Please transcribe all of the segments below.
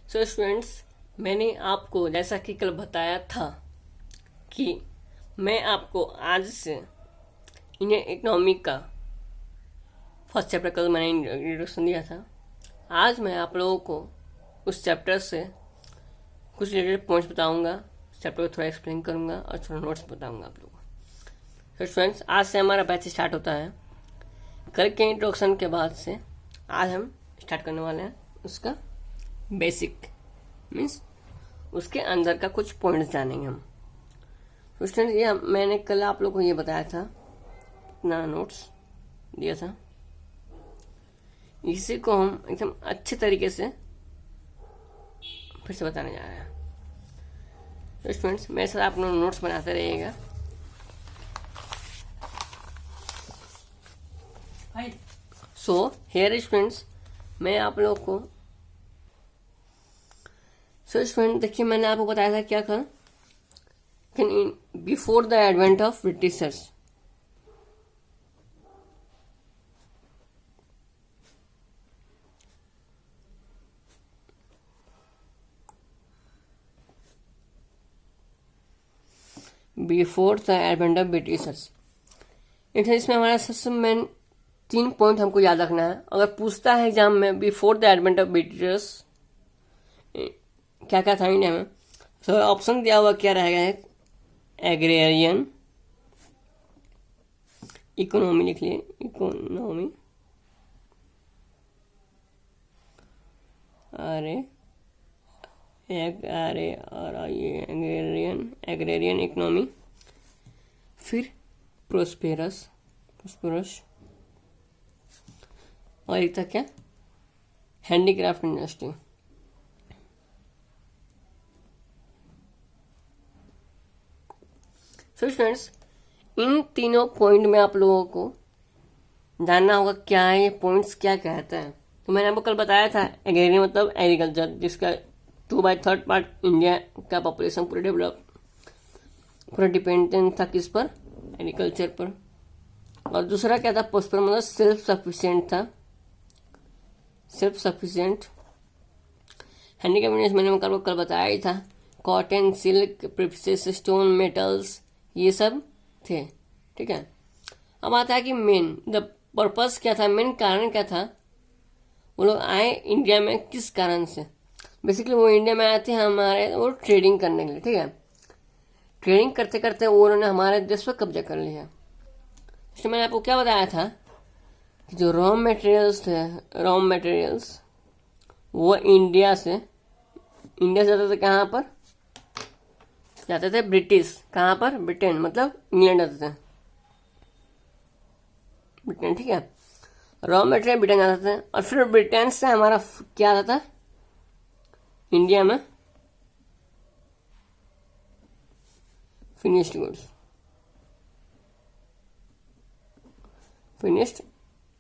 So students, मैंने आपको जैसा कि कल बताया था कि मैं आपको आज से इंडियन इकोनॉमिक का फर्स्ट चैप्टर कल मैंने इंट्रोडक्शन दिया था। आज मैं आप लोगों को उस चैप्टर से कुछ रिलेटेड पॉइंट्स बताऊंगा, चैप्टर को थोड़ा एक्सप्लेन करूंगा और थोड़ा नोट्स बताऊंगा आप लोगों को। तो स्टूडेंट्स, आज से हमारा बैच स्टार्ट होता है। कल के इंट्रोडक्शन के बाद से आज हम स्टार्ट करने वाले हैं उसका बेसिक, मीन्स उसके अंदर का कुछ पॉइंट्स जानेंगे हम। तो स्टूडेंट्स, ये मैंने कल आप लोगों को ये बताया था, अपना नोट्स दिया था, इसी को हम एकदम अच्छे तरीके से फिर से बताने जा रहे हैं। तो स्टूडेंट्स, मेरे साथ आप लोग नोट्स बनाते रहिएगा। सो हेयर स्टूडेंट्स, मैं आप लोग को स्टूडेंट देखिए, मैंने आपको बताया था क्या था, before the advent of Britishers, before the advent of Britishers, इसमें हमारा सबसे मेन 3 पॉइंट हमको याद रखना है। अगर पूछता है एग्जाम में before the advent of Britishers क्या क्या था इंडिया में, तो ऑप्शन दिया हुआ क्या रहेगा, एग्रेरियन इकोनॉमी, लिख लिए इकोनॉमी, एग्रेरियन इकोनॉमी, फिर प्रोस्पेरस और एक था क्या, हैंडीक्राफ्ट इंडस्ट्री। सो स्टूडेंट्स, इन तीनों पॉइंट में आप लोगों को जानना होगा क्या है, ये पॉइंट्स क्या कहते हैं। तो मैंने आपको कल बताया था, एग्रीकल्चर मतलब एग्रीकल्चर, जिसका 2/3 पार्ट इंडिया का पॉपुलेशन पूरा डिपेंडेंट था किस पर, एग्रीकल्चर पर। और दूसरा क्या था, प्रोस्पर मतलब सेल्फ सफिशिएंट था, सेल्फ सफिशिएंट। हैंडीक्राफ्ट मैंने आपको कल बताया ही था, cotton, silk, precious stone, metals, ये सब थे। ठीक है, अब आता है कि मेन द पर्पस क्या था, मेन कारण क्या था, वो लोग आए इंडिया में किस कारण से। बेसिकली वो इंडिया में आए थे हमारे वो ट्रेडिंग करने के लिए। ठीक है, ट्रेडिंग करते करते वो उन्होंने हमारे देश पर कब्जा कर लिया। इसलिए मैंने आपको क्या बताया था कि जो रॉ मटेरियल्स थे, रॉ मटेरियल्स वो इंडिया से जाते थे, कहाँ पर जाते थे, ब्रिटिश, कहाँ पर, ब्रिटेन, मतलब इंग्लैंड जाते थे, ब्रिटेन। ठीक है, रॉ मटेरियल ब्रिटेन जाते थे और फिर ब्रिटेन से हमारा क्या आता था इंडिया में, फिनिश्ड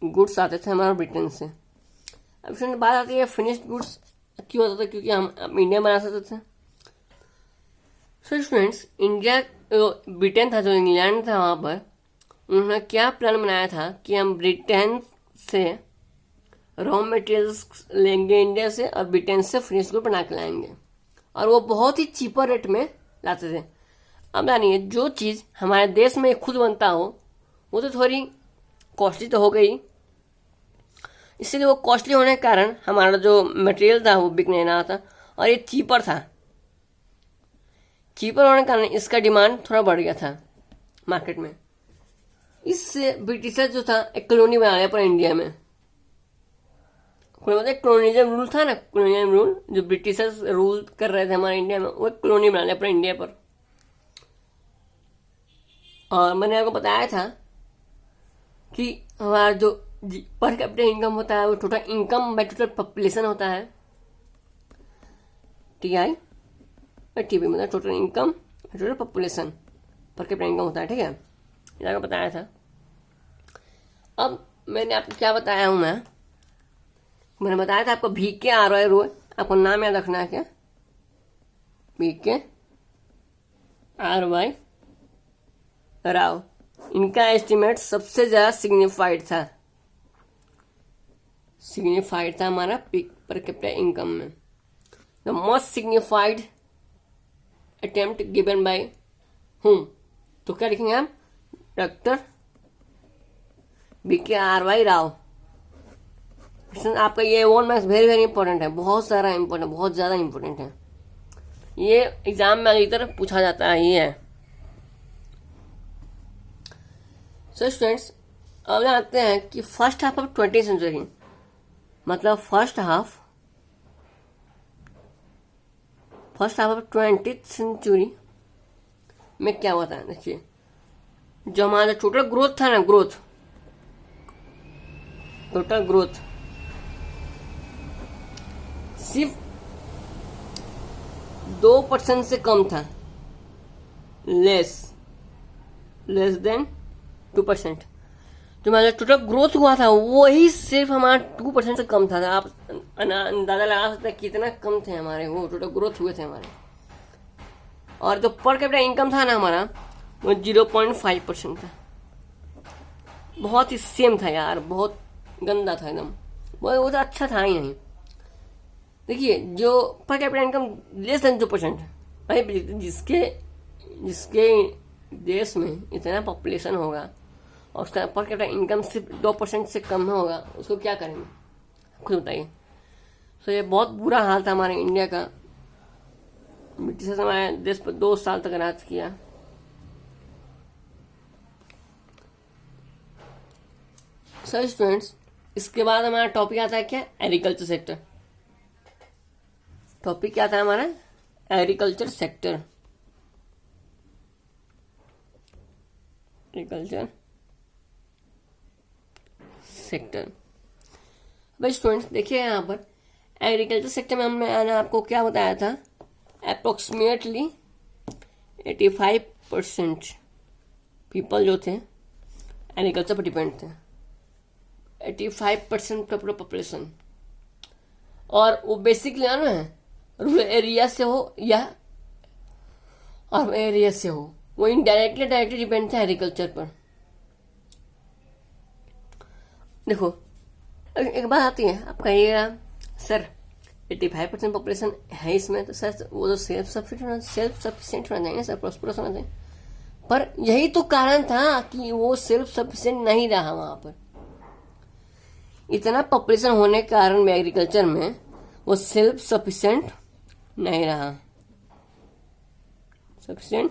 गुड्स आते थे हमारा ब्रिटेन से। अब फिर बात आती है फिनिश्ड गुड्स क्यों होता था, क्योंकि हम इंडिया बना सकते थे। सो स्टूडेंट्स, इंडिया ब्रिटेन था जो इंग्लैंड था, वहाँ पर उन्होंने क्या प्लान बनाया था कि हम ब्रिटेन से रॉ मटेरियल्स लेंगे इंडिया से और ब्रिटेन से फिनिश गुड बना के लाएंगे, और वो बहुत ही चीपर रेट में लाते थे। अब जानिए, जो चीज़ हमारे देश में खुद बनता हो वो तो थोड़ी कॉस्टली तो हो गई, इसलिए वो कॉस्टली होने के कारण हमारा जो मटेरियल था वो बिक नहीं रहा था, और ये चीपर था। चीपर होने के कारण इसका डिमांड थोड़ा बढ़ गया था मार्केट में। इससे ब्रिटिशर जो था एक कॉलोनी बना लिया पर इंडिया में, मतलब कॉलोनिज्म रूल था ना, कॉलोनिज्म रूल जो ब्रिटिशर्स रूल कर रहे थे हमारे इंडिया में, वो एक कॉलोनी बना लिया पर इंडिया पर। और मैंने आपको बताया था कि हमारा जो पर कैपिटा इनकम होता है वो total income by total population होता है, TI TB, मतलब total income total population per capita income होता है। ठीक है, ये आपको बताया था। अब मैंने आपको क्या बताया हूँ, मैंने बताया था आपको VKRY रोय, आपको नाम याद रखना है क्या, VKRY राव। इनका एस्टिमेट सबसे ज्यादा सिग्निफाइड था हमारा पीक पर कैपिटा इनकम में। The most signified attempt given by whom. तो क्या लिखेंगे हम? Doctor BKRY Rao. आपका ये 1 मार्क्स वेरी वेरी इंपॉर्टेंट है, बहुत सारा इंपॉर्टेंट, बहुत ज्यादा इंपॉर्टेंट है। ये एग्जाम में अधिकतर पूछा जाता है, ये है। सो स्टूडेंट्स, अब जानते हैं कि first half of 20th century, मतलब first half of 20th century में क्या होता है। देखिए, जो हमारा टोटल ग्रोथ था ना, टोटल ग्रोथ सिर्फ 2% से कम था, लेस देन 2%। जो हमारा टोटल ग्रोथ हुआ था वही सिर्फ हमारा 2% से कम था। आप अंदाजा लगा सकते हैं कितना कम थे हमारे वो टोटल ग्रोथ हुए थे हमारे। और जो पर कैपिटा इनकम था ना हमारा, वो 0.5% था। बहुत ही सेम था यार, बहुत गंदा था एकदम, वो तो अच्छा था ही नहीं। देखिए, जो per capita income less than 2%, भाई जिसके देश में इतना पॉपुलेशन होगा और उसका पर कैपिटा इनकम सिर्फ 2% से कम होगा, उसको क्या करेंगे खुद बताइए। तो ये बहुत बुरा हाल था हमारे इंडिया का। ब्रिटिश हमारे देश पर 2 साल तक राज किया। सर स्टूडेंट्स, इसके बाद हमारा टॉपिक आता है क्या? Agriculture sector. टॉपिक क्या था हमारा? Agriculture sector. Agriculture sector. भाई स्टूडेंट्स देखिए, यहाँ पर एग्रीकल्चर सेक्टर में मैंने आपको क्या बताया था? अप्रोक्सीमेटली 85% पीपल जो थे एग्रीकल्चर पर डिपेंड थे। 85% पॉपुलेशन, और वो बेसिकली ना रूरल एरिया से हो या अर्बन एरिया से हो, वो इनडायरेक्टली डायरेक्टली डिपेंड था एग्रीकल्चर पर। देखो, एक बात आती है, आप कहिएगा सर 85% पॉपुलेशन है इसमें, तो सर वो तो सेल्फ सफिशिएंट होना चाहिए, सर प्रॉस्परस होना चाहिए। पर यही तो कारण था कि वो सेल्फ सफिशिएंट नहीं रहा। वहां पर इतना पॉपुलेशन होने के कारण में एग्रीकल्चर में वो सेल्फ सफिशिएंट नहीं रहा, सबसे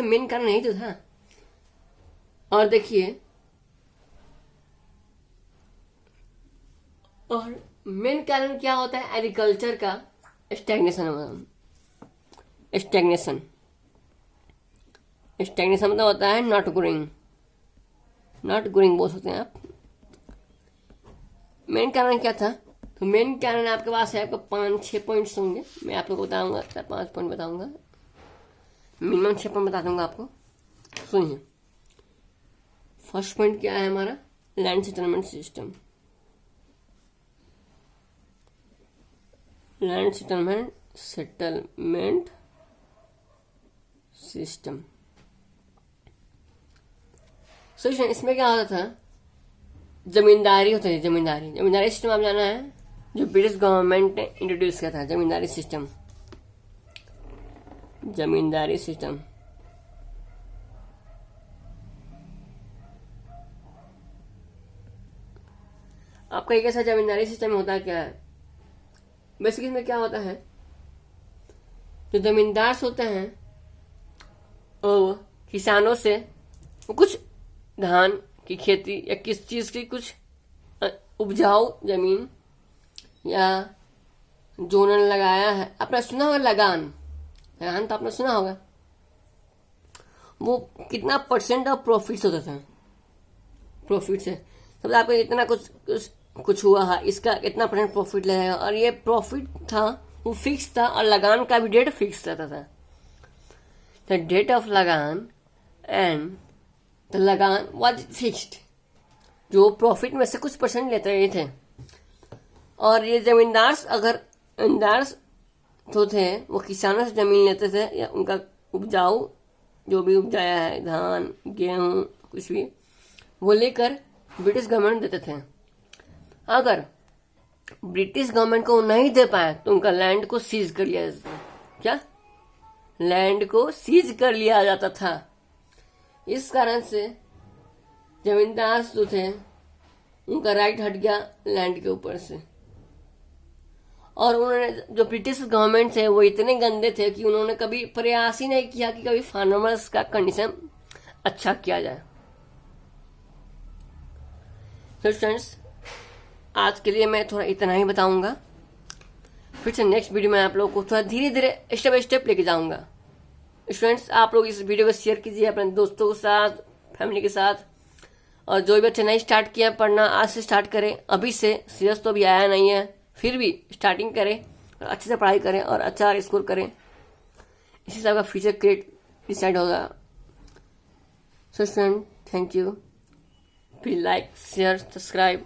मेन कारण यही तो था। और देखिए, और मेन कारण क्या होता है एग्रीकल्चर का? स्टैग्नेशन मतलब होता है नॉट ग्रोइंग बोल सकते हैं आप। मेन कारण क्या था? तो मेन कारण आपके पास है, आपको 5-6 पॉइंट्स होंगे, मैं आप लोग को बताऊंगा, 5 पॉइंट बताऊंगा, मिनिमम 6 पॉइंट बता दूंगा आपको। सुनिए, फर्स्ट पॉइंट क्या है हमारा? Land settlement system. Land settlement system. So इसमें क्या होता था? जमींदारी होती है। जमींदारी सिस्टम आप जाना है, जो ब्रिटिश गवर्नमेंट ने इंट्रोड्यूस किया था। जमींदारी सिस्टम आपका एक ऐसा जमींदारी सिस्टम होता क्या है? बेसिकली इसमें क्या होता है, जो जमींदार होते हैं वो किसानों से कुछ धान की खेती या किस चीज की कुछ उपजाऊ जमीन या जो उन्होंने लगाया है, आपने सुना होगा लगान तो आपने सुना होगा, वो कितना % ऑफ प्रॉफिट होता था। प्रॉफिट से सब आपको इतना कुछ हुआ है, इसका इतना % प्रॉफिट लगेगा, और ये प्रॉफिट था वो फिक्स था, और लगान का भी डेट फिक्स रहता था। द डेट ऑफ लगान एंड द लगान वाज फिक्स्ड। जो प्रॉफिट में से कुछ % लेते रहे थे, और ये जमींदार तो थे, वो किसानों से जमीन लेते थे, या उनका उपजाऊ जो भी उपजाया है, धान गेहूं कुछ भी, वो लेकर ब्रिटिश गवर्नमेंट देते थे। अगर ब्रिटिश गवर्नमेंट को नहीं दे पाए तो उनका लैंड को सीज कर लिया जाता था। क्या? लैंड को सीज कर लिया जाता था। इस कारण से जमींदार जो थे उनका राइट हट गया लैंड के ऊपर से। और उन्होंने, जो ब्रिटिश गवर्नमेंट थे वो इतने गंदे थे कि उन्होंने कभी प्रयास ही नहीं किया कि कभी फार्मर्स का कंडीशन अच्छा किया जाए। तो फ्रेंड्स, आज के लिए मैं थोड़ा इतना ही बताऊंगा। फिर से नेक्स्ट वीडियो में आप लोगों को थोड़ा धीरे धीरे स्टेप बाय स्टेप लेके जाऊंगा। स्टूडेंट्स, आप लोग इस वीडियो को शेयर कीजिए अपने दोस्तों के साथ, फैमिली के साथ। और जो भी बच्चे नहीं स्टार्ट किया पढ़ना, आज से स्टार्ट करें। अभी से सीरियस तो अभी आया नहीं है, फिर भी स्टार्टिंग करें और अच्छे से पढ़ाई करें और अच्छा स्कोर करें। इसी से आपका फ्यूचर क्रिएट डिसाइड होगा। So student, thank you. Please like, share, subscribe.